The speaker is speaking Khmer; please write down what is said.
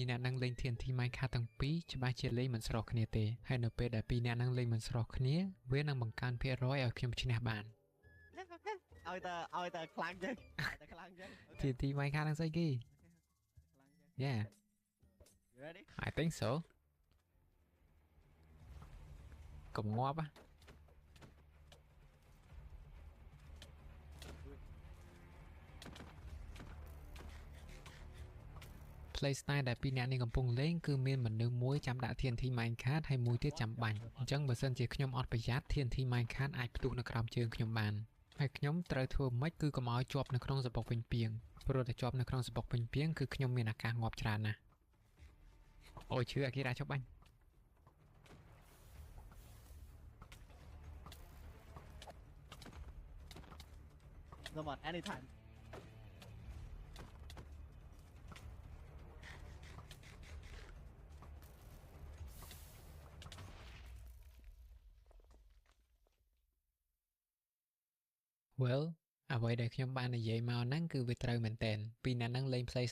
អ្នកនឹងលេងធានទី Minecraft ទាំងពីរច្បាស់ជាលេងមិនស្រុះគ្នាទេហើយនៅពេលដែលពីរអ្នកនឹងលេងមិនស្រុះគ្នាវានឹងបង្កើនភាគរយឲ្យខ្ញុំឈ្នះបានឲ្យតែខ្លាំងចឹងធានទី Minecraft នឹងស្អីគេ Yeah Ready I think so កុំងាប់play style ដែលពីរអ្នកនេះកំពុងលេងគឺមានមនុស្សមួយចាំដាក់ធានទី Minecraft ហើយមួយទៀតចាំបាញ់អញ្ចឹងបើសិនជាខ្ញុំអត់ប្រយ័ត្នធានទី Minecraft អាចផ្ទុះនៅក្រោមជើងខ្ញុំបានហើយខ្ញុំត្រូវធ្វើម៉េចគឺកុំឲ្យជាប់នៅក្នុងសបុកពេញពីងព្រោះតែជាប់នៅក្នុងសបុកពេញពីងគឺខ្ញុំមានឱកាសងាប់ច្រើនណាស់អូយឈឺអាគីរ៉ាចុះបាញ់Come on anytime Well អ្វីដែលខ្ញុំបាននិយាយមកហ្នឹងគឺវាត្រូវមែនតើពីអ្នកហ្នឹងលេង play